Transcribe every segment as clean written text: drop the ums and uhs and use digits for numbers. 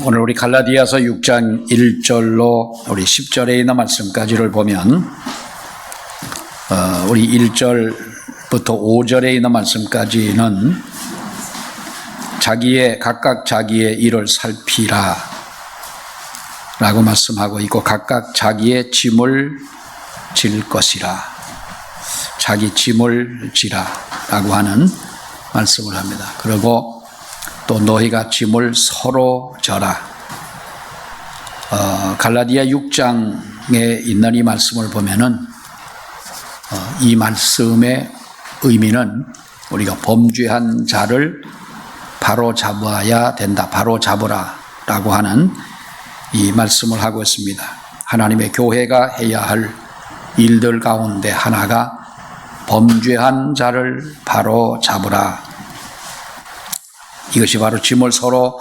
오늘 우리 갈라디아서 6장 1절로 우리 10절에 있는 말씀까지를 보면 우리 1절부터 5절에 있는 말씀까지는 각각 자기의 일을 살피라 라고 말씀하고 있고, 각각 자기의 짐을 질 것이라, 자기 짐을 지라 라고 하는 말씀을 합니다. 그리고 또 너희가 짐을 서로 져라. 갈라디아 6장에 있는 이 말씀을 보면은 이 말씀의 의미는 우리가 범죄한 자를 바로 잡아야 된다, 바로 잡으라 라고 하는 이 말씀을 하고 있습니다. 하나님의 교회가 해야 할 일들 가운데 하나가 범죄한 자를 바로 잡으라, 이것이 바로 짐을 서로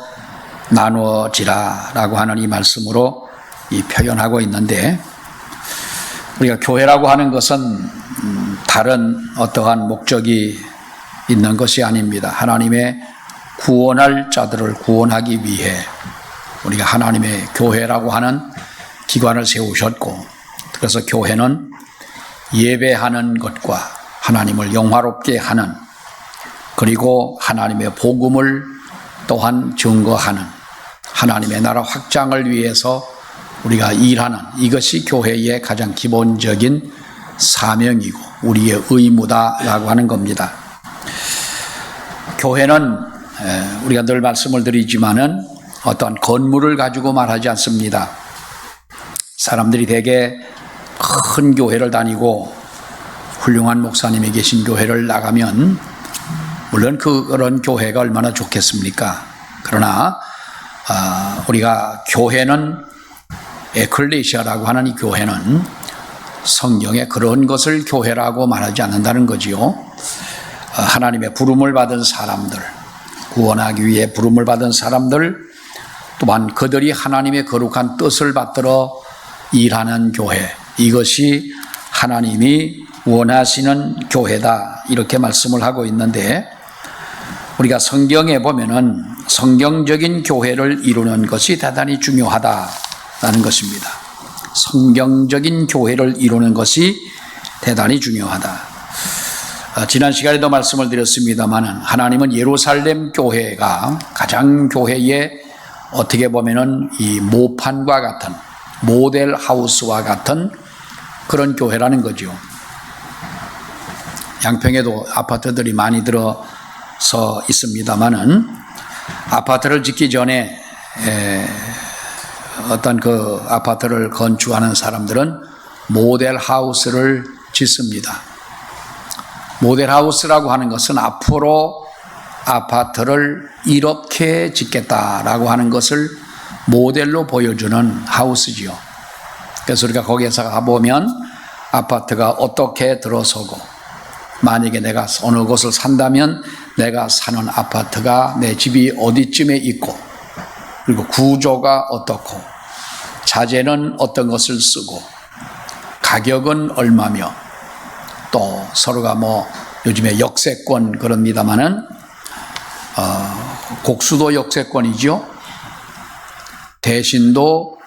나누어지라 라고 하는 이 말씀으로 표현하고 있는데, 우리가 교회라고 하는 것은 다른 어떠한 목적이 있는 것이 아닙니다. 하나님의 구원할 자들을 구원하기 위해 우리가 하나님의 교회라고 하는 기관을 세우셨고, 그래서 교회는 예배하는 것과 하나님을 영화롭게 하는, 그리고 하나님의 복음을 또한 증거하는, 하나님의 나라 확장을 위해서 우리가 일하는, 이것이 교회의 가장 기본적인 사명이고 우리의 의무다라고 하는 겁니다. 교회는 우리가 늘 말씀을 드리지만은 어떤 건물을 가지고 말하지 않습니다. 사람들이 대개 큰 교회를 다니고 훌륭한 목사님이 계신 교회를 나가면 물론 그런 교회가 얼마나 좋겠습니까? 그러나 우리가 교회는, 에클레시아라고 하는 이 교회는 성경에 그런 것을 교회라고 말하지 않는다는 거지요. 하나님의 부름을 받은 사람들, 구원하기 위해 부름을 받은 사람들, 또한 그들이 하나님의 거룩한 뜻을 받들어 일하는 교회, 이것이 하나님이 원하시는 교회다, 이렇게 말씀을 하고 있는데, 우리가 성경에 보면은 성경적인 교회를 이루는 것이 대단히 중요하다라는 것입니다. 성경적인 교회를 이루는 것이 대단히 중요하다. 지난 시간에도 말씀을 드렸습니다만은 하나님은 예루살렘 교회가 가장 교회의 어떻게 보면은 이 모판과 같은, 모델 하우스와 같은 그런 교회라는 거죠. 양평에도 아파트들이 많이 들어서 있습니다만은 아파트를 짓기 전에 어떤 그 아파트를 건축하는 사람들은 모델 하우스를 짓습니다. 모델 하우스라고 하는 것은 앞으로 아파트를 이렇게 짓겠다라고 하는 것을 모델로 보여주는 하우스지요. 그래서 우리가 거기에서 가보면 아파트가 어떻게 들어서고, 만약에 내가 어느 곳을 산다면 내가 사는 아파트가, 내 집이 어디쯤에 있고, 그리고 구조가 어떻고, 자재는 어떤 것을 쓰고, 가격은 얼마며, 또 서로가 요즘에 역세권 그럽니다마는 곡수도 역세권이죠. 대신도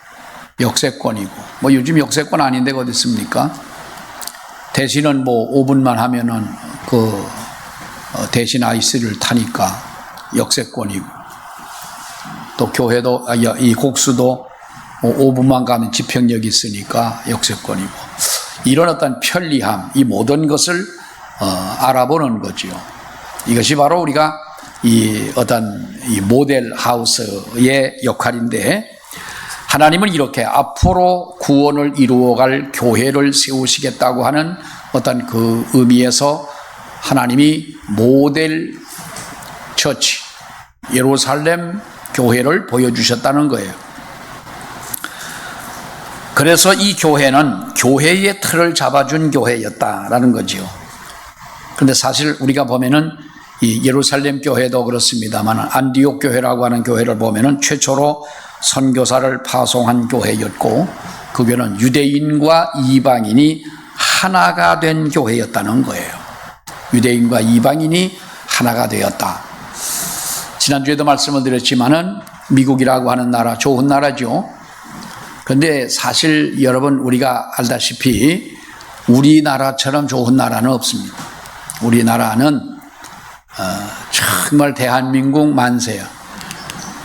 역세권이고, 요즘 역세권 아닌 데가 어디 있습니까? 대신은 5분만 하면은 대신 아이스를 타니까 역세권이고, 또 교회도, 이 곡수도 5분만 가면 지평역이 있으니까 역세권이고, 이런 어떤 편리함, 이 모든 것을 알아보는 거지요. 이것이 바로 우리가 이 모델 하우스의 역할인데, 하나님은 이렇게 앞으로 구원을 이루어갈 교회를 세우시겠다고 하는 어떤 그 의미에서 하나님이 모델 처치, 예루살렘 교회를 보여주셨다는 거예요. 그래서 이 교회는 교회의 틀을 잡아준 교회였다라는 거지요. 그런데 사실 우리가 보면은 이 예루살렘 교회도 그렇습니다만, 안디옥 교회라고 하는 교회를 보면은 최초로 선교사를 파송한 교회였고, 그 교회는 유대인과 이방인이 하나가 된 교회였다는 거예요. 유대인과 이방인이 하나가 되었다. 지난주에도 말씀을 드렸지만은 미국이라고 하는 나라, 좋은 나라죠. 그런데 사실 여러분 우리가 알다시피 우리나라처럼 좋은 나라는 없습니다. 우리나라는 정말 대한민국 만세야.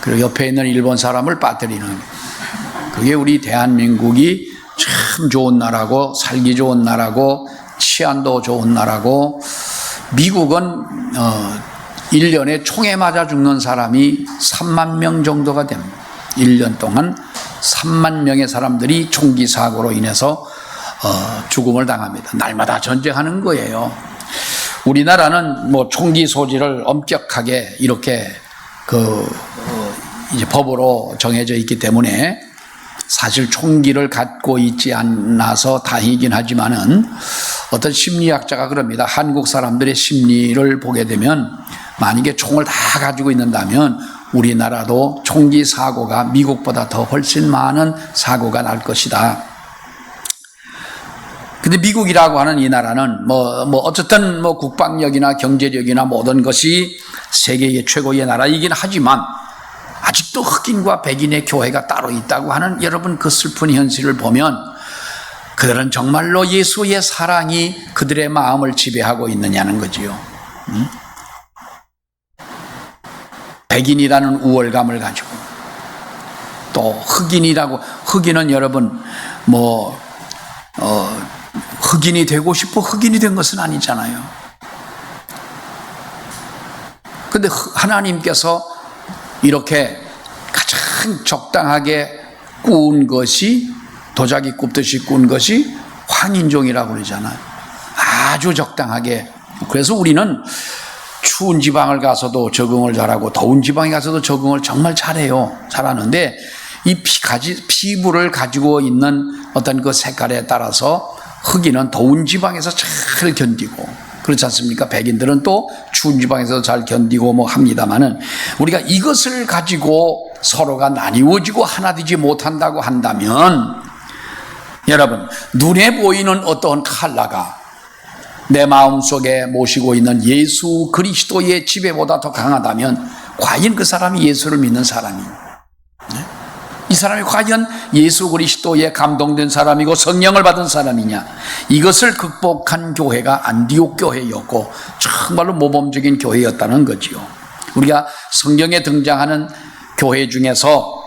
그리고 옆에 있는 일본 사람을 빠뜨리는, 그게 우리 대한민국이 참 좋은 나라고, 살기 좋은 나라고, 치안도 좋은 나라고. 미국은 1년에 총에 맞아 죽는 사람이 3만 명 정도가 됩니다. 1년 동안 3만 명의 사람들이 총기 사고로 인해서 죽음을 당합니다. 날마다 전쟁하는 거예요. 우리나라는 뭐 총기 소지를 엄격하게 이렇게 이제 법으로 정해져 있기 때문에 사실 총기를 갖고 있지 않아서 다행이긴 하지만은 어떤 심리학자가 그럽니다. 한국 사람들의 심리를 보게 되면 만약에 총을 다 가지고 있는다면 우리나라도 총기 사고가 미국보다 더 훨씬 많은 사고가 날 것이다. 근데 미국이라고 하는 이 나라는 어쨌든 국방력이나 경제력이나 모든 것이 세계의 최고의 나라이긴 하지만 아직도 흑인과 백인의 교회가 따로 있다고 하는 여러분 그 슬픈 현실을 보면 그들은 정말로 예수의 사랑이 그들의 마음을 지배하고 있느냐는 거지요. 백인이라는 우월감을 가지고 또 흑인은 여러분 흑인이 되고 싶어 흑인이 된 것은 아니잖아요. 근데 하나님께서 이렇게 가장 적당하게 꾸은 것이, 도자기 굽듯이 꾸은 것이 황인종이라고 그러잖아요. 아주 적당하게. 그래서 우리는 추운 지방을 가서도 적응을 잘하고 더운 지방에 가서도 적응을 정말 잘해요. 잘하는데 이 피부를 가지고 있는 어떤 그 색깔에 따라서 흑인은 더운 지방에서 잘 견디고, 그렇지 않습니까? 백인들은 또 추운 지방에서 잘 견디고 합니다만은 우리가 이것을 가지고 서로가 나뉘어지고 하나 되지 못한다고 한다면 여러분, 눈에 보이는 어떠한 칼라가 내 마음속에 모시고 있는 예수 그리스도의 지배보다 더 강하다면 과연 그 사람이 예수를 믿는 사람입니다. 이 사람이 과연 예수 그리스도에 감동된 사람이고 성령을 받은 사람이냐. 이것을 극복한 교회가 안디옥 교회였고 정말로 모범적인 교회였다는 거지요. 우리가 성경에 등장하는 교회 중에서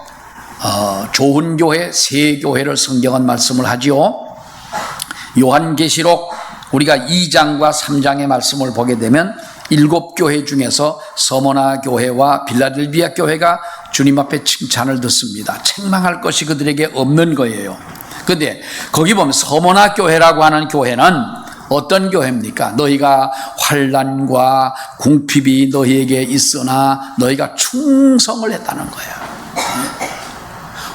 좋은 교회, 세 교회를 성경은 말씀을 하지요. 요한계시록 우리가 2장과 3장의 말씀을 보게 되면 7교회 중에서 서머나 교회와 빌라델비아 교회가 주님 앞에 칭찬을 듣습니다. 책망할 것이 그들에게 없는 거예요. 그런데 거기 보면 서머나 교회라고 하는 교회는 어떤 교회입니까? 너희가 환난과 궁핍이 너희에게 있으나 너희가 충성을 했다는 거예요.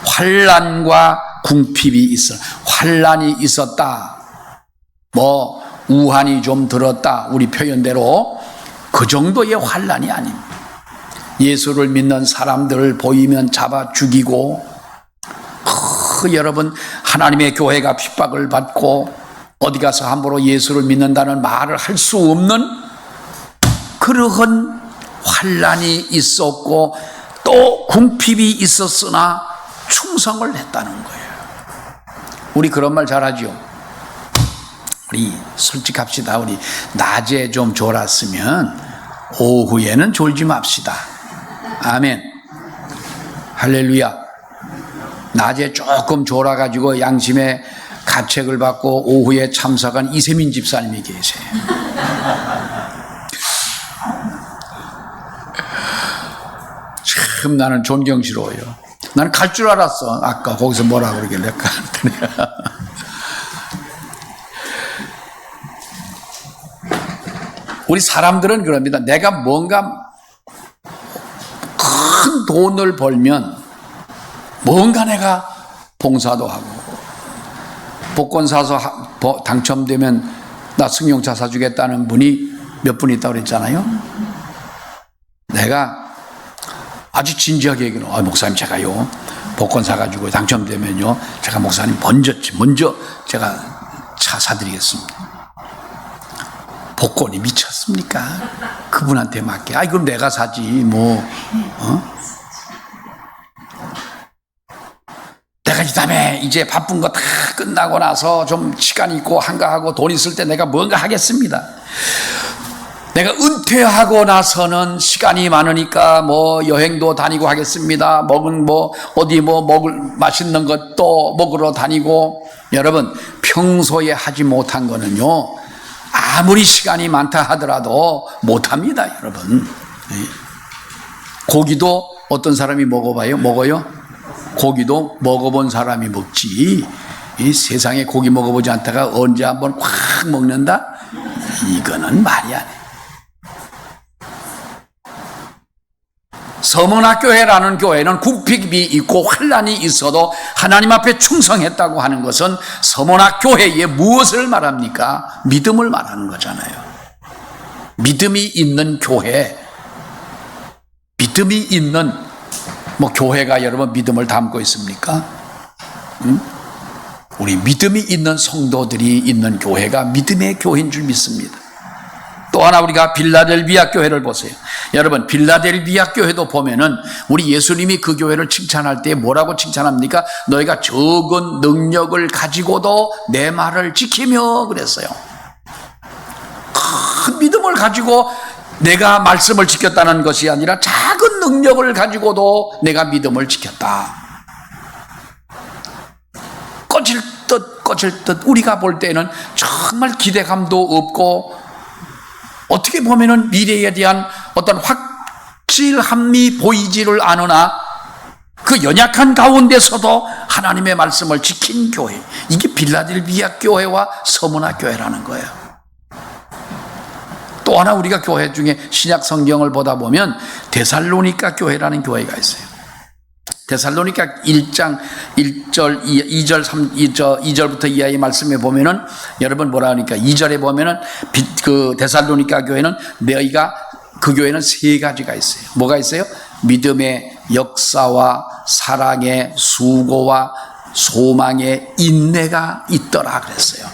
환난과 궁핍이 있어. 환난이 있었다. 우한이 좀 들었다. 우리 표현대로 그 정도의 환난이 아닙니다. 예수를 믿는 사람들을 보이면 잡아 죽이고, 여러분 하나님의 교회가 핍박을 받고 어디 가서 함부로 예수를 믿는다는 말을 할 수 없는 그러한 환난이 있었고 또 궁핍이 있었으나 충성을 했다는 거예요. 우리 그런 말 잘하죠. 우리 솔직합시다. 우리 낮에 좀 졸았으면 오후에는 졸지 맙시다. 아멘. 할렐루야. 낮에 조금 졸아가지고 양심의 가책을 받고 오후에 참석한 이세민 집사님이 계세요. 참 나는 존경스러워요. 나는 갈 줄 알았어. 아까 거기서 뭐라 그러길래. 우리 사람들은 그럽니다. 내가 뭔가 큰 돈을 벌면 뭔가 내가 봉사도 하고, 복권 사서 당첨되면 나 승용차 사주겠다는 분이 몇 분 있다고 그랬잖아요. 내가 아주 진지하게 얘기해요. 목사님 제가요 복권 사가지고 당첨되면요 제가 목사님 먼저 제가 차 사드리겠습니다. 복권이 미쳤습니까? 그분한테 맡게. 그럼 내가 사지 이제 바쁜 거 다 끝나고 나서 좀 시간 있고 한가하고 돈 있을 때 내가 뭔가 하겠습니다. 내가 은퇴하고 나서는 시간이 많으니까 뭐 여행도 다니고 하겠습니다. 어디 먹을 맛있는 것도 먹으러 다니고. 여러분, 평소에 하지 못한 거는요, 아무리 시간이 많다 하더라도 못합니다, 여러분. 고기도 어떤 사람이 먹어요? 고기도 먹어본 사람이 먹지. 이 세상에 고기 먹어보지 않다가 언제 한번 확 먹는다? 이거는 말이 안 해. 서문학교회라는 교회는 궁핍이 있고 환난이 있어도 하나님 앞에 충성했다고 하는 것은 서문학교회에 무엇을 말합니까? 믿음을 말하는 거잖아요. 믿음이 있는 교회, 믿음이 있는 교회가 여러분 믿음을 담고 있습니까? 우리 믿음이 있는 성도들이 있는 교회가 믿음의 교회인 줄 믿습니다. 또 하나 우리가 빌라델비아 교회를 보세요. 여러분, 빌라델비아 교회도 보면은 우리 예수님이 그 교회를 칭찬할 때 뭐라고 칭찬합니까? 너희가 적은 능력을 가지고도 내 말을 지키며 그랬어요. 큰 믿음을 가지고 내가 말씀을 지켰다는 것이 아니라 작은 능력을 가지고도 내가 믿음을 지켰다. 꺼질 듯 우리가 볼 때는 정말 기대감도 없고 어떻게 보면은 미래에 대한 어떤 확실함이 보이지를 않으나 그 연약한 가운데서도 하나님의 말씀을 지킨 교회, 이게 빌라델비아 교회와 서문화 교회라는 거예요. 또 하나 우리가 교회 중에 신약 성경을 보다 보면 데살로니가 교회라는 교회가 있어요. 데살로니가 1장 1절 2절부터 이하의 말씀에 보면은 여러분 뭐라 하니까 2절에 보면은 그 데살로니가 교회는 너희가 그 교회는 세 가지가 있어요. 뭐가 있어요? 믿음의 역사와 사랑의 수고와 소망의 인내가 있더라 그랬어요.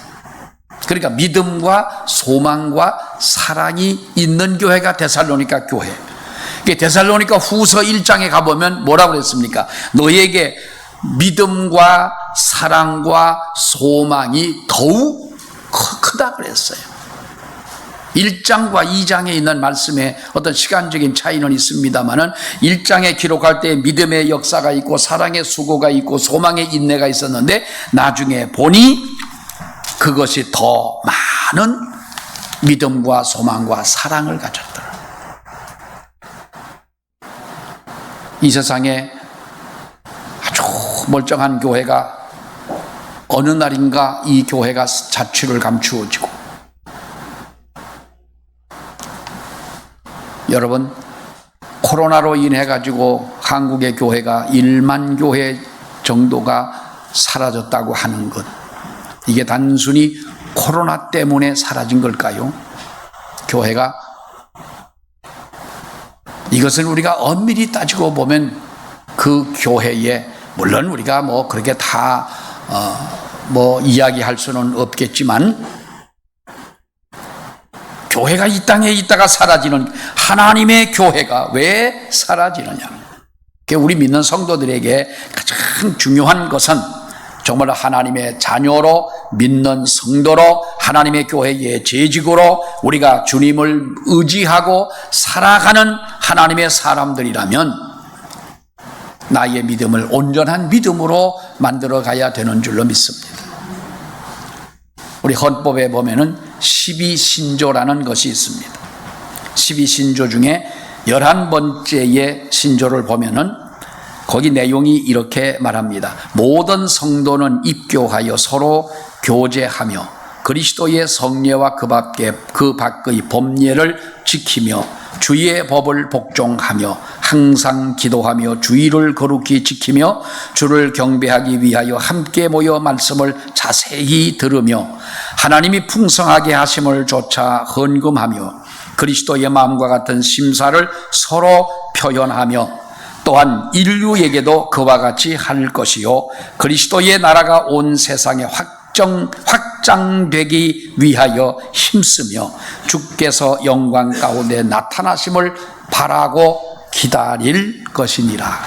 그러니까 믿음과 소망과 사랑이 있는 교회가 데살로니가 교회. 데살로니가 후서 1장에 가보면 뭐라고 그랬습니까? 너에게 믿음과 사랑과 소망이 더욱 크다 그랬어요. 1장과 2장에 있는 말씀에 어떤 시간적인 차이는 있습니다만은 1장에 기록할 때 믿음의 역사가 있고 사랑의 수고가 있고 소망의 인내가 있었는데 나중에 보니 그것이 더 많은 믿음과 소망과 사랑을 가졌더라. 이 세상에 아주 멀쩡한 교회가 어느 날인가 이 교회가 자취를 감추어지고, 여러분 코로나로 인해 가지고 한국의 교회가 1만 교회 정도가 사라졌다고 하는 것, 이게 단순히 코로나 때문에 사라진 걸까요? 교회가 이것을 우리가 엄밀히 따지고 보면 그 교회에 물론 우리가 그렇게 다 이야기할 수는 없겠지만 교회가 이 땅에 있다가 사라지는 하나님의 교회가 왜 사라지느냐? 우리 믿는 성도들에게 가장 중요한 것은 정말 하나님의 자녀로 믿는 성도로 하나님의 교회의 재직으로 우리가 주님을 의지하고 살아가는 하나님의 사람들이라면 나의 믿음을 온전한 믿음으로 만들어 가야 되는 줄로 믿습니다. 우리 헌법에 보면은 12신조라는 것이 있습니다. 12신조 중에 11번째의 신조를 보면은 거기 내용이 이렇게 말합니다. 모든 성도는 입교하여 서로 교제하며 그리스도의 성례와 그 밖의 법례를 지키며 주의 법을 복종하며 항상 기도하며 주의를 거룩히 지키며 주를 경배하기 위하여 함께 모여 말씀을 자세히 들으며 하나님이 풍성하게 하심을 조차 헌금하며 그리스도의 마음과 같은 심사를 서로 표현하며 또한 인류에게도 그와 같이 할 것이요 그리스도의 나라가 온 세상에 확장되기 위하여 힘쓰며 주께서 영광 가운데 나타나심을 바라고 기다릴 것이니라.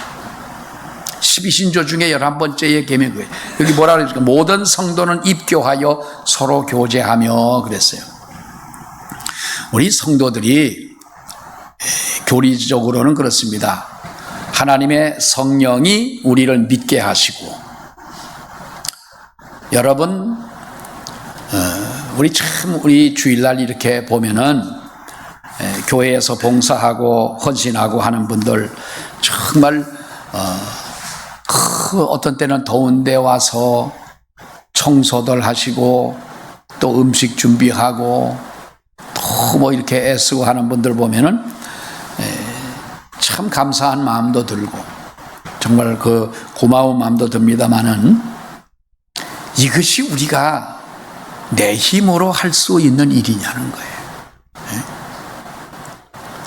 12신조 중에 11번째의 계명이에요. 여기 뭐라 그랬을까? 모든 성도는 입교하여 서로 교제하며 그랬어요. 우리 성도들이 교리적으로는 그렇습니다. 하나님의 성령이 우리를 믿게 하시고, 여러분 우리 주일날 이렇게 보면은 교회에서 봉사하고 헌신하고 하는 분들 정말 어떤 때는 더운데 와서 청소들 하시고 또 음식 준비하고 또 뭐 이렇게 애쓰고 하는 분들 보면은 참 감사한 마음도 들고 정말 그 고마운 마음도 듭니다만은, 이것이 우리가 내 힘으로 할 수 있는 일이냐는 거예요.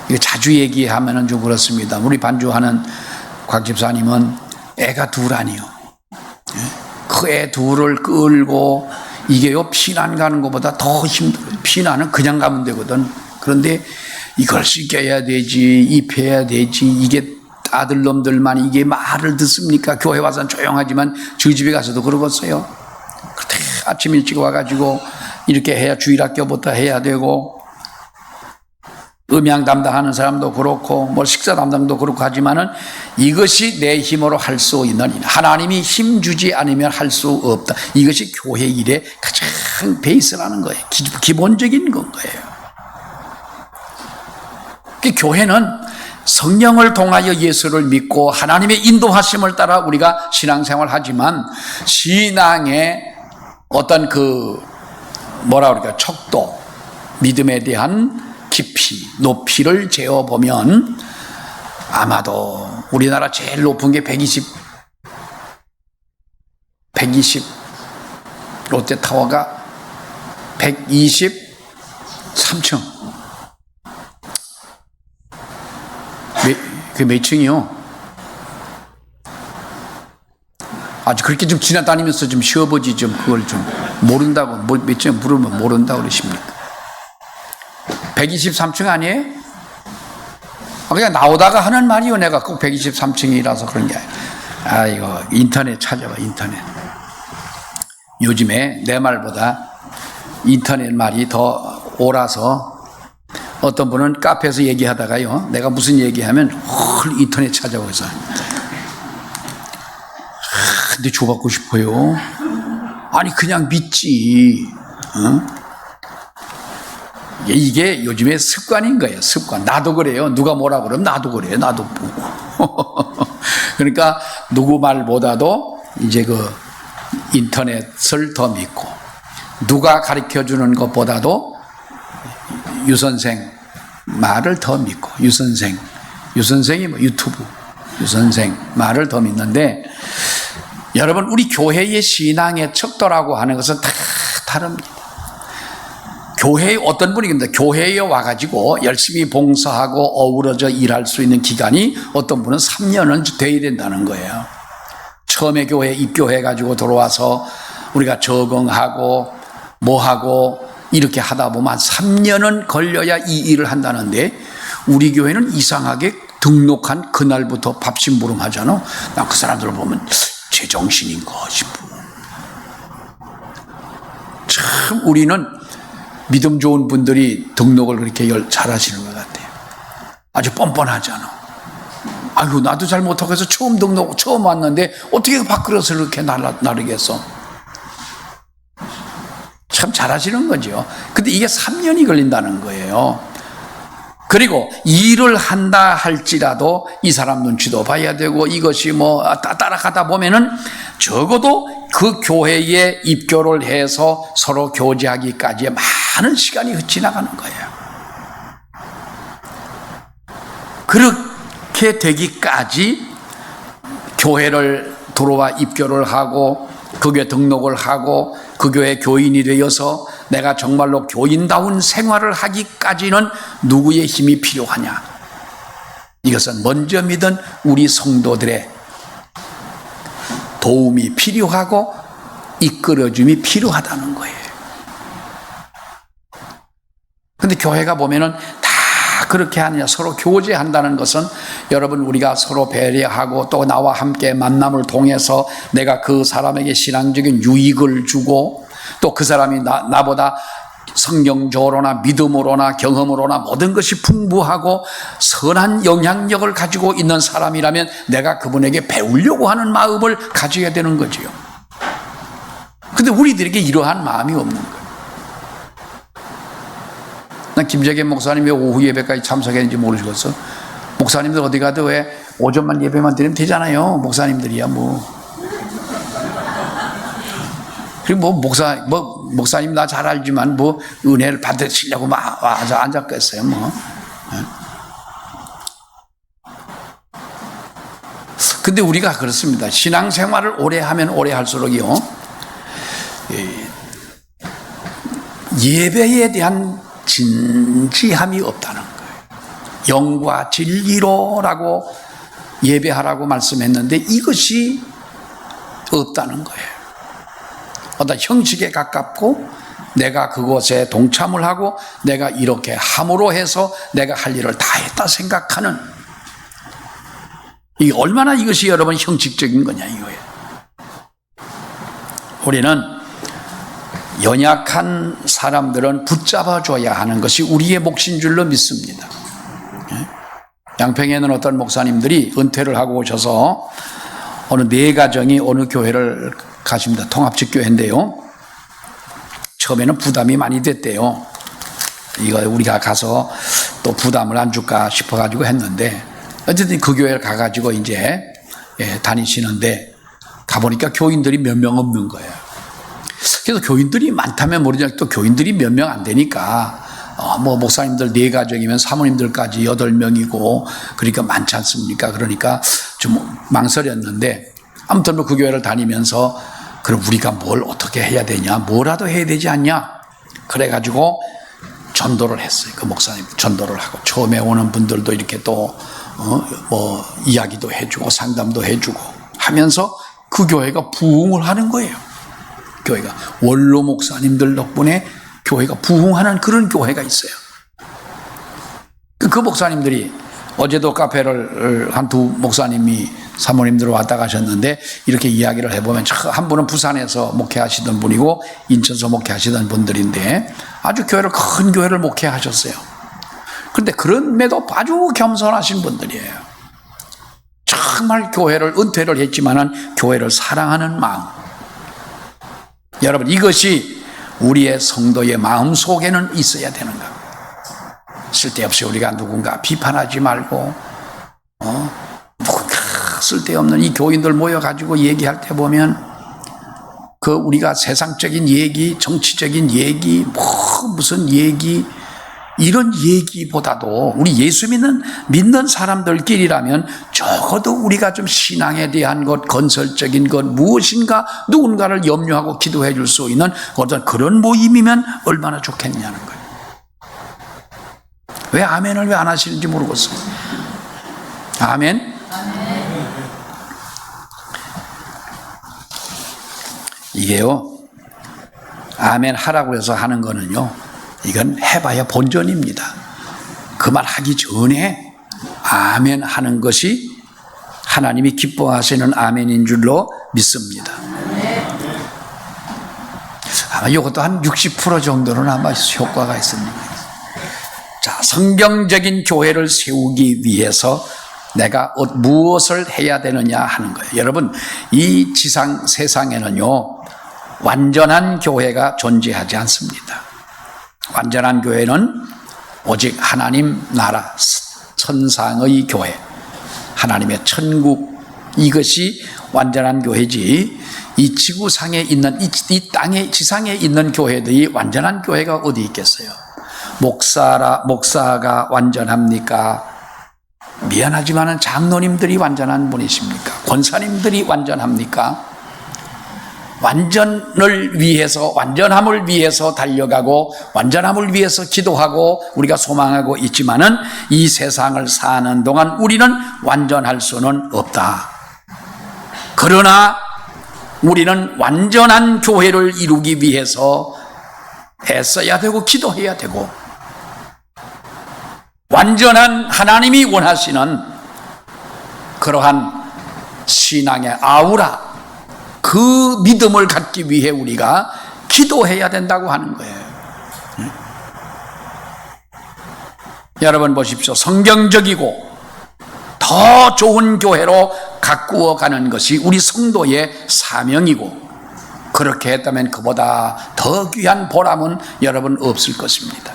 이거 자주 얘기하면은 좀 그렇습니다. 우리 반주하는 곽 집사님은 애가 둘 아니요. 그 애 둘을 끌고 이게요, 피난 가는 것보다 더 힘들어요. 피난은 그냥 가면 되거든. 그런데 이걸 씻겨야 되지, 입혀야 되지, 이게 아들놈들만 이게 말을 듣습니까? 교회 와서는 조용하지만 저희 집에 가서도 그러겠어요. 그때 아침 일찍 와가지고 이렇게 해야 주일학교부터 해야 되고, 음향 담당하는 사람도 그렇고 뭐 식사 담당도 그렇고 하지만은 이것이 내 힘으로 할 수 있는 일, 하나님이 힘 주지 않으면 할 수 없다. 이것이 교회 일의 가장 베이스라는 거예요. 기본적인 건 거예요. 교회는 성령을 통하여 예수를 믿고 하나님의 인도하심을 따라 우리가 신앙생활을 하지만, 신앙의 어떤 척도, 믿음에 대한 깊이, 높이를 재어보면 아마도 우리나라 제일 높은 게 120 롯데타워가 123층. 그게 몇 층이요? 아주 그렇게 좀 지나다니면서 좀 쉬어보지, 좀 그걸 좀 모른다고, 몇 층 물으면 모른다고 그러십니까? 123층 아니에요? 그냥 나오다가 하는 말이요. 내가 꼭 123층이라서 그런 게 아니라. 이거 인터넷 찾아봐, 인터넷. 요즘에 내 말보다 인터넷 말이 더 옳아서 어떤 분은 카페에서 얘기하다가요, 내가 무슨 얘기하면 인터넷 찾아보서 근데 줘받고 싶어요. 아니 그냥 믿지. 이게 요즘에 습관인 거예요. 습관. 나도 그래요. 누가 뭐라 그러면 나도 그래요. 나도 보고. 그러니까 누구 말보다도 이제 그 인터넷을 더 믿고, 누가 가르쳐주는 것보다도 유 선생 말을 더 믿고, 유 선생이 뭐 유튜브 유 선생 말을 더 믿는데, 여러분 우리 교회의 신앙의 척도라고 하는 것은 다 다릅니다. 교회에 어떤 분이 있는데, 교회에 와가지고 열심히 봉사하고 어우러져 일할 수 있는 기간이 어떤 분은 3년은 돼야 된다는 거예요. 처음에 교회에 입교해가지고 들어와서 우리가 적응하고 뭐하고 이렇게 하다 보면 한 3년은 걸려야 이 일을 한다는데, 우리 교회는 이상하게 등록한 그날부터 밥심부름 하잖아. 난 그 사람들을 보면 제정신인가 싶어. 참 우리는 믿음 좋은 분들이 등록을 그렇게 잘 하시는 것 같아요. 아주 뻔뻔하잖아. 아이고 나도 잘 못하고 해서 처음 왔는데 어떻게 밥그릇을 이렇게 나르겠어. 참 잘하시는 거죠. 근데 이게 3년이 걸린다는 거예요. 그리고 일을 한다 할지라도 이 사람 눈치도 봐야 되고, 이것이 뭐 따라가다 보면은 적어도 그 교회에 입교를 해서 서로 교제하기까지의 많은 시간이 지나가는 거예요. 그렇게 되기까지 교회를 들어와 입교를 하고 그 교회 등록을 하고 그 교회 교인이 되어서 내가 정말로 교인다운 생활을 하기까지는 누구의 힘이 필요하냐? 이것은 먼저 믿은 우리 성도들의 도움이 필요하고 이끌어줌이 필요하다는 거예요. 근데 교회가 보면은 다 그렇게 하느냐? 서로 교제한다는 것은 여러분 우리가 서로 배려하고 또 나와 함께 만남을 통해서 내가 그 사람에게 신앙적인 유익을 주고 또 그 사람이 나보다 성경적으로나 믿음으로나 경험으로나 모든 것이 풍부하고 선한 영향력을 가지고 있는 사람이라면 내가 그분에게 배우려고 하는 마음을 가져야 되는 거지요. 근데 우리들에게 이러한 마음이 없는 거예요. 난 김재겸 목사님이 왜 오후 예배까지 참석했는지 모르시겠어? 목사님들 어디 가도 왜 오전만 예배만 드리면 되잖아요. 목사님들이야 뭐. 그리고 목사님 나 잘 알지만 은혜를 받으시려고 막 와서 앉았겠어요 뭐. 근데 우리가 그렇습니다. 신앙생활을 오래 하면 오래 할수록요, 예배에 대한 진지함이 없다는 거예요. 영과 진리로라고 예배하라고 말씀했는데 이것이 없다는 거예요. 어떤 형식에 가깝고 내가 그곳에 동참을 하고 내가 이렇게 함으로 해서 내가 할 일을 다 했다 생각하는, 이 얼마나 이것이 여러분 형식적인 거냐 이거예요. 우리는 연약한 사람들은 붙잡아줘야 하는 것이 우리의 몫인 줄로 믿습니다. 양평에는 어떤 목사님들이 은퇴를 하고 오셔서 어느 네 가정이 어느 교회를 가십니다. 통합직교회인데요. 처음에는 부담이 많이 됐대요. 이거 우리가 가서 또 부담을 안 줄까 싶어가지고 했는데 어쨌든 그 교회를 가가지고 이제 다니시는데 가보니까 교인들이 몇 명 없는 거예요. 그래서 교인들이 많다면 모르지만 또 교인들이 몇 명 안 되니까 목사님들 네 가정이면 사모님들까지 8명이고 그러니까 많지 않습니까? 그러니까 좀 망설였는데 아무튼 그 교회를 다니면서 그럼 우리가 뭘 어떻게 해야 되냐, 뭐라도 해야 되지 않냐, 그래가지고 전도를 했어요. 그 목사님 전도를 하고 처음에 오는 분들도 이렇게 또 이야기도 해주고 상담도 해주고 하면서 그 교회가 부흥을 하는 거예요. 교회가 원로 목사님들 덕분에 교회가 부흥하는 그런 교회가 있어요. 그 목사님들이 어제도 카페를 한 두 목사님이 사모님들 왔다 가셨는데 이렇게 이야기를 해보면 한 분은 부산에서 목회하시던 분이고 인천에서 목회하시던 분들인데 아주 큰 교회를 목회하셨어요. 그런데 그럼에도 아주 겸손하신 분들이에요. 정말 은퇴를 했지만은 교회를 사랑하는 마음. 여러분 이것이 우리의 성도의 마음 속에는 있어야 되는 겁니다. 쓸데없이 우리가 누군가 비판하지 말고 쓸데없는 이 교인들 모여가지고 얘기할 때 보면 우리가 세상적인 얘기, 정치적인 얘기, 무슨 얘기 이런 얘기보다도 우리 예수 믿는 사람들끼리라면 적어도 우리가 좀 신앙에 대한 것, 건설적인 것, 무엇인가 누군가를 염려하고 기도해 줄 수 있는 어떤 그런 모임이면 얼마나 좋겠냐는 거예요. 왜 아멘을 왜 안 하시는지 모르겠어요. 아멘? 이게요, 아멘 하라고 해서 하는 거는요, 이건 해봐야 본전입니다. 그 말 하기 전에 아멘 하는 것이 하나님이 기뻐하시는 아멘인 줄로 믿습니다. 아마 이것도 한 60% 정도는 아마 효과가 있습니다. 자, 성경적인 교회를 세우기 위해서 내가 무엇을 해야 되느냐 하는 거예요. 여러분, 이 세상에는요, 완전한 교회가 존재하지 않습니다. 완전한 교회는 오직 하나님 나라, 천상의 교회, 하나님의 천국, 이것이 완전한 교회지, 이 지구상에 있는, 이 땅에, 지상에 있는 교회들이 완전한 교회가 어디 있겠어요? 목사가 완전합니까? 미안하지만 장로님들이 완전한 분이십니까? 권사님들이 완전합니까? 완전함을 위해서 달려가고 완전함을 위해서 기도하고 우리가 소망하고 있지만은 이 세상을 사는 동안 우리는 완전할 수는 없다. 그러나 우리는 완전한 교회를 이루기 위해서 애써야 되고 기도해야 되고 완전한 하나님이 원하시는 그러한 신앙의 아우라, 그 믿음을 갖기 위해 우리가 기도해야 된다고 하는 거예요. 여러분 보십시오. 성경적이고 더 좋은 교회로 가꾸어 가는 것이 우리 성도의 사명이고, 그렇게 했다면 그보다 더 귀한 보람은 여러분 없을 것입니다.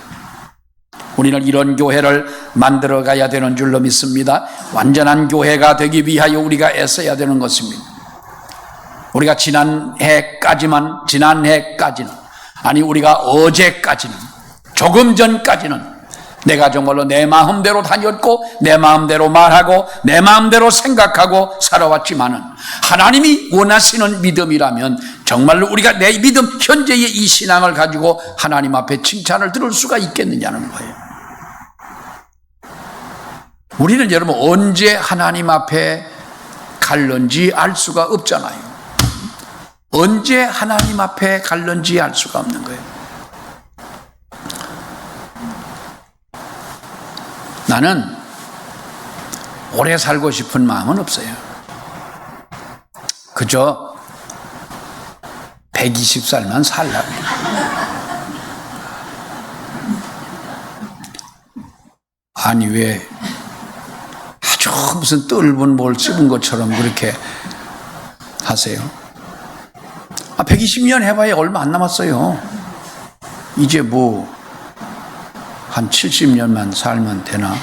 우리는 이런 교회를 만들어 가야 되는 줄로 믿습니다. 완전한 교회가 되기 위하여 우리가 애써야 되는 것입니다. 우리가 지난해까지는, 아니 우리가 어제까지는, 조금 전까지는 내가 정말로 내 마음대로 다녔고 내 마음대로 말하고 내 마음대로 생각하고 살아왔지만은, 하나님이 원하시는 믿음이라면 정말로 우리가 내 믿음, 현재의 이 신앙을 가지고 하나님 앞에 칭찬을 들을 수가 있겠느냐는 거예요. 우리는 여러분 언제 하나님 앞에 갈는지 알 수가 없잖아요. 언제 하나님 앞에 갈는지 알 수가 없는 거예요. 나는 오래 살고 싶은 마음은 없어요. 그저 120살만 살라고. 아니 왜 아주 무슨 떫은 뭘 씹은 것처럼 그렇게 하세요? 120년 해봐야 얼마 안 남았어요. 이제 뭐 한 70년만 살면 되나?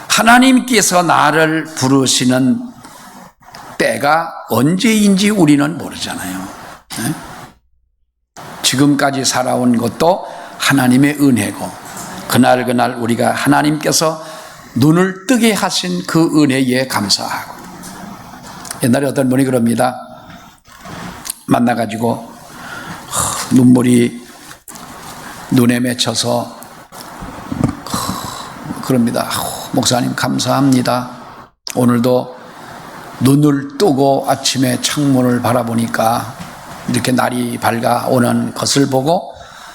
하나님께서 나를 부르시는 때가 언제인지 우리는 모르잖아요. 네? 지금까지 살아온 것도 하나님의 은혜고, 그날 우리가 하나님께서 눈을 뜨게 하신 그 은혜에 감사하고. 옛날에 어떤 분이 그럽니다. 만나가지고 눈물이 눈에 맺혀서 그럽니다. 목사님 감사합니다. 오늘도 눈을 뜨고 아침에 창문을 바라보니까 이렇게 날이 밝아오는 것을 보고,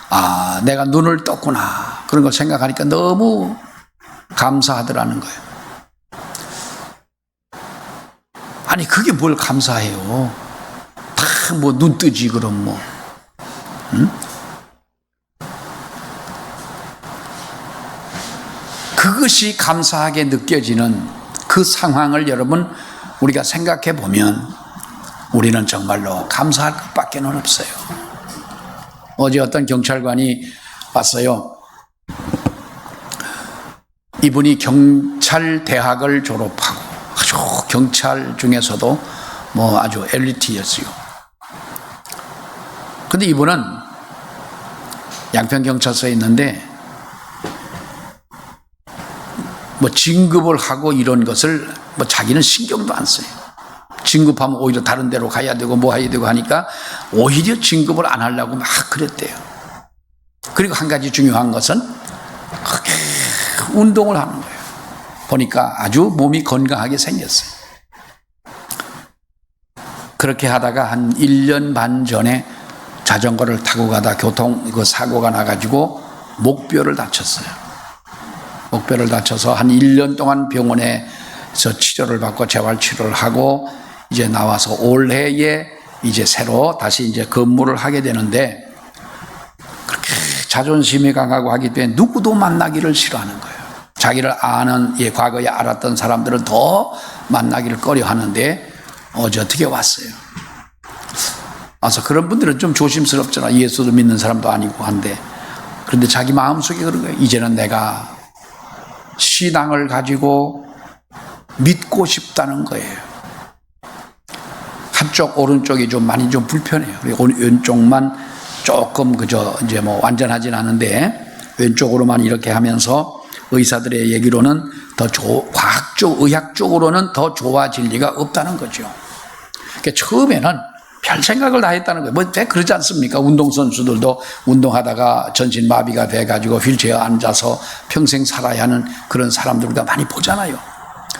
아, 내가 눈을 떴구나, 그런 걸 생각하니까 너무 감사하더라는 거예요. 아니 그게 뭘 감사해요. 다 뭐 눈 뜨지 그럼 뭐. 응? 그것이 감사하게 느껴지는 그 상황을 여러분 우리가 생각해 보면 우리는 정말로 감사할 것밖에는 없어요. 어제 어떤 경찰관이 왔어요. 이분이 경찰 대학을 졸업하고 아주 경찰 중에서도 뭐 아주 엘리트였어요. 근데 이분은 양평경찰서에 있는데 뭐 진급을 하고 이런 것을 뭐 자기는 신경도 안 써요. 진급하면 오히려 다른 데로 가야 되고 뭐 해야 되고 하니까 오히려 진급을 안 하려고 막 그랬대요. 그리고 한 가지 중요한 것은 운동을 하는 거예요. 보니까 아주 몸이 건강하게 생겼어요. 그렇게 하다가 한 1년 반 전에 자전거를 타고 가다 사고가 나가지고 목뼈를 다쳤어요. 목뼈를 다쳐서 한 1년 동안 병원에서 치료를 받고 재활치료를 하고 이제 나와서 올해에 이제 새로 다시 이제 근무를 하게 되는데, 그렇게 자존심이 강하고 하기 때문에 누구도 만나기를 싫어하는 거예요. 자기를 아는, 과거에 알았던 사람들은 더 만나기를 꺼려 하는데 어제 어떻게 왔어요. 와서 그런 분들은 좀 조심스럽잖아. 예수도 믿는 사람도 아니고 한데, 그런데 자기 마음속에 그런 거예요. 이제는 내가 신앙을 가지고 믿고 싶다는 거예요. 한쪽 오른쪽이 좀 많이 좀 불편해요. 왼쪽만 조금 그저 이제 뭐 완전하진 않은데 왼쪽으로만 이렇게 하면서 의사들의 얘기로는 더 과학적, 의학적으로는 더 좋아질 리가 없다는 거죠. 그러니까 처음에는 별 생각을 다 했다는 거예요. 뭐 왜 그러지 않습니까? 운동선수들도 운동하다가 전신마비가 돼가지고 휠체어에 앉아서 평생 살아야 하는 그런 사람들 우리가 많이 보잖아요.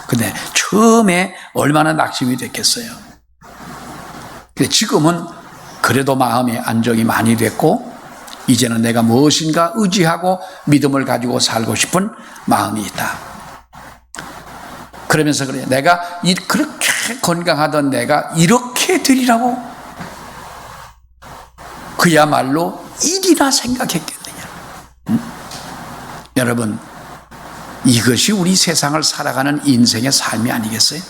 근데 처음에 얼마나 낙심이 됐겠어요. 근데 지금은 그래도 마음의 안정이 많이 됐고, 이제는 내가 무엇인가 의지하고 믿음을 가지고 살고 싶은 마음이 있다. 그러면서 그래, 내가 그렇게 건강하던 내가 이렇게 되리라고 그야말로 일이나 생각했겠느냐. 여러분, 이것이 우리 세상을 살아가는 인생의 삶이 아니겠어요?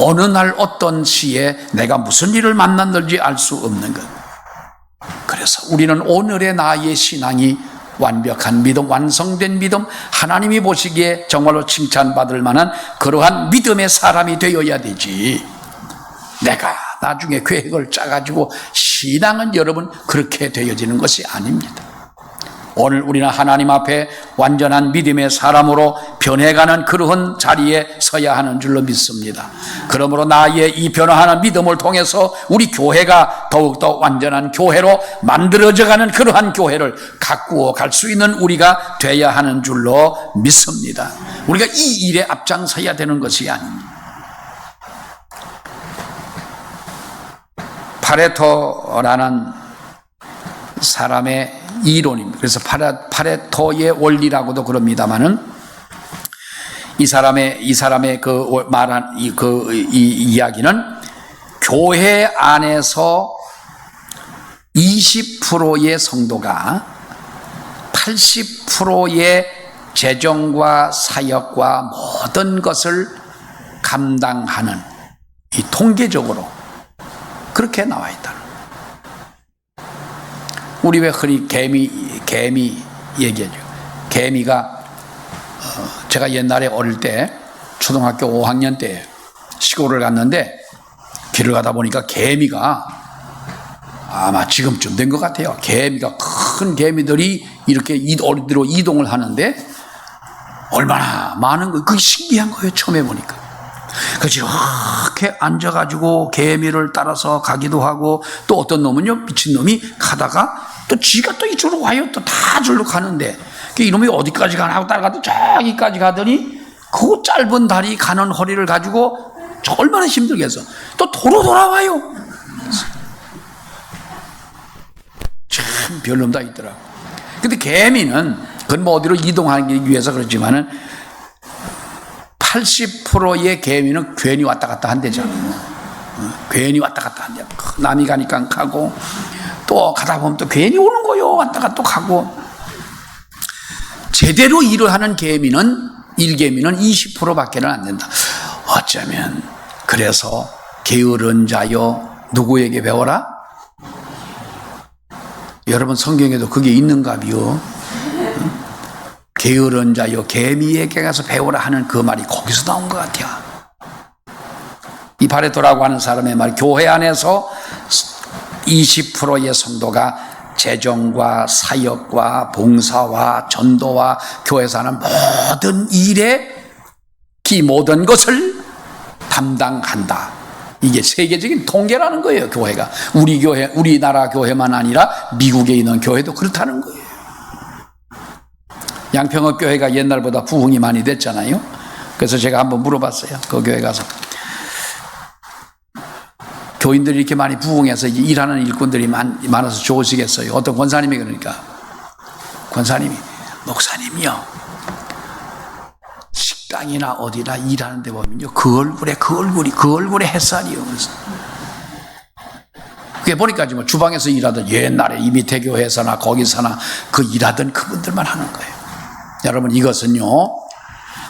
어느 날 어떤 시에 내가 무슨 일을 만났는지 알 수 없는 것. 그래서 우리는 오늘의 나의 신앙이 완벽한 믿음, 완성된 믿음, 하나님이 보시기에 정말로 칭찬받을 만한 그러한 믿음의 사람이 되어야 되지. 내가 나중에 계획을 짜가지고 신앙은 여러분 그렇게 되어지는 것이 아닙니다. 오늘 우리는 하나님 앞에 완전한 믿음의 사람으로 변해가는 그러한 자리에 서야 하는 줄로 믿습니다. 그러므로 나의 이 변화하는 믿음을 통해서 우리 교회가 더욱더 완전한 교회로 만들어져가는 그러한 교회를 가꾸어 갈 수 있는 우리가 돼야 하는 줄로 믿습니다. 우리가 이 일에 앞장서야 되는 것이 아닙니다. 파레토라는 사람의 이론입니다. 그래서 파레토의 원리라고도 그럽니다만은 이 사람의 그 말한 이 이야기는 교회 안에서 20%의 성도가 80%의 재정과 사역과 모든 것을 감당하는, 이 통계적으로 그렇게 나와 있다. 우리 왜 흔히 개미 얘기하죠. 개미가 제가 옛날에 어릴 때 초등학교 5학년 때 시골을 갔는데 길을 가다 보니까 개미가 아마 지금쯤 된 것 같아요. 개미가 큰 개미들이 이렇게 어디로 이동을 하는데 얼마나 많은 거, 그게 신기한 거예요. 처음에 보니까. 그래서 이렇게 앉아가지고 개미를 따라서 가기도 하고, 또 어떤 놈은요, 미친놈이 가다가 또 지가 또 이쪽으로 와요. 또 다 저리로 가는데, 이놈이 어디까지 가나 하고 따라가도 저기까지 가더니 그 짧은 다리 가는 허리를 가지고 얼마나 힘들겠어. 또 도로 돌아와요. 참 별놈 다 있더라고. 근데 개미는 그건 뭐 어디로 이동하기 위해서 그렇지만은 80%의 개미는 괜히 왔다 갔다 한대잖아. 괜히 왔다 갔다 한대. 남이 가니까 가고, 또 가다 보면 또 괜히 오는 거요. 왔다가 또 가고. 제대로 일을 하는 일개미는 20%밖에는 안 된다. 어쩌면 그래서 게으른 자여 누구에게 배워라? 여러분 성경에도 그게 있는가비요? 게으른 자여 개미에게 가서 배우라 하는 그 말이 거기서 나온 것 같아요. 이 바레토라고 하는 사람의 말, 교회 안에서 20%의 성도가 재정과 사역과 봉사와 전도와 교회에서 하는 모든 일에 이 모든 것을 담당한다. 이게 세계적인 통계라는 거예요. 교회가 우리 교회, 우리나라 교회만 아니라 미국에 있는 교회도 그렇다는 거예요. 양평읍 교회가 옛날보다 부흥이 많이 됐잖아요. 그래서 제가 한번 물어봤어요. 그 교회 가서 교인들이 이렇게 많이 부흥해서 일하는 일꾼들이 많아서 좋으시겠어요? 어떤 권사님이 그러니까, 권사님이, 목사님이요, 식당이나 어디나 일하는 데 보면요, 그 얼굴에 햇살이요. 그래서 그게 보니까 지금 주방에서 일하던 옛날에 이 밑에 교회에서나 거기서나 그 일하던 그분들만 하는 거예요. 여러분, 이것은요,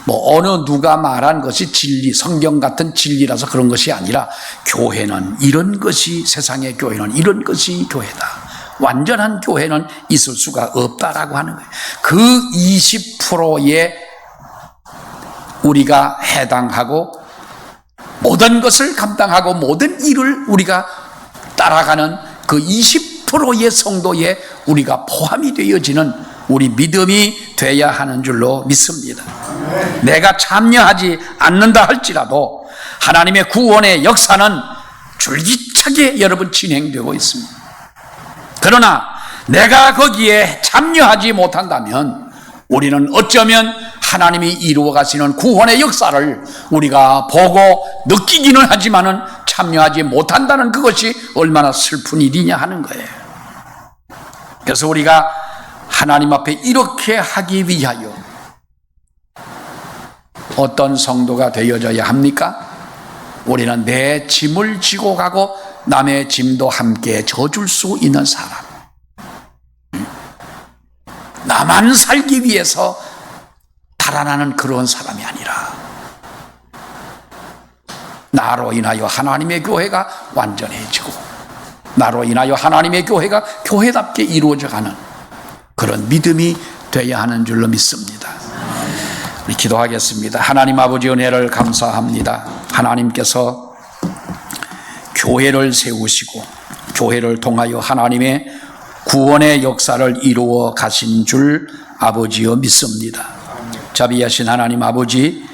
뭐 어느 누가 말한 것이 진리, 성경 같은 진리라서 그런 것이 아니라 교회는 이런 것이, 세상의 교회는 이런 것이 교회다. 완전한 교회는 있을 수가 없다라고 하는 거예요. 그 20%에 우리가 해당하고 모든 것을 감당하고 모든 일을 우리가 따라가는 그 20%의 성도에 우리가 포함이 되어지는 우리 믿음이 돼야 하는 줄로 믿습니다. 내가 참여하지 않는다 할지라도 하나님의 구원의 역사는 줄기차게 여러분 진행되고 있습니다. 그러나 내가 거기에 참여하지 못한다면 우리는 어쩌면 하나님이 이루어 가시는 구원의 역사를 우리가 보고 느끼기는 하지만은 참여하지 못한다는 그것이 얼마나 슬픈 일이냐 하는 거예요. 그래서 우리가 하나님 앞에 이렇게 하기 위하여 어떤 성도가 되어져야 합니까? 우리는 내 짐을 지고 가고 남의 짐도 함께 져줄 수 있는 사람. 나만 살기 위해서 달아나는 그런 사람이 아니라 나로 인하여 하나님의 교회가 완전해지고 나로 인하여 하나님의 교회가 교회답게 이루어져가는 그런 믿음이 되어야 하는 줄로 믿습니다. 우리 기도하겠습니다. 하나님 아버지 은혜를 감사합니다. 하나님께서 교회를 세우시고 교회를 통하여 하나님의 구원의 역사를 이루어 가신 줄 아버지여 믿습니다. 자비하신 하나님 아버지,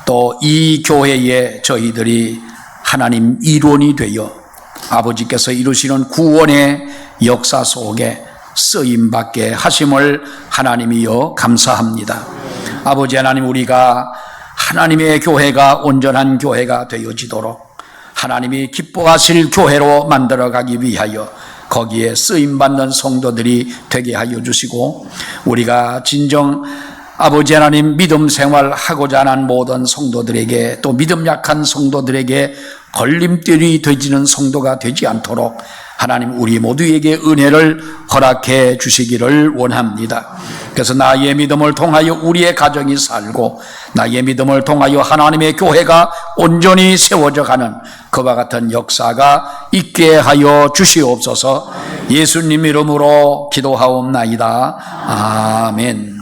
또 이 교회에 저희들이 하나님 일원이 되어 아버지께서 이루시는 구원의 역사 속에 쓰임받게 하심을 하나님이여 감사합니다. 아버지 하나님, 우리가 하나님의 교회가 온전한 교회가 되어지도록 하나님이 기뻐하실 교회로 만들어가기 위하여 거기에 쓰임받는 성도들이 되게 하여 주시고, 우리가 진정 아버지 하나님 믿음 생활하고자 하는 모든 성도들에게, 또 믿음 약한 성도들에게 걸림돌이 되지는 성도가 되지 않도록 하나님 우리 모두에게 은혜를 허락해 주시기를 원합니다. 그래서 나의 믿음을 통하여 우리의 가정이 살고 나의 믿음을 통하여 하나님의 교회가 온전히 세워져 가는 그와 같은 역사가 있게 하여 주시옵소서. 예수님 이름으로 기도하옵나이다. 아멘.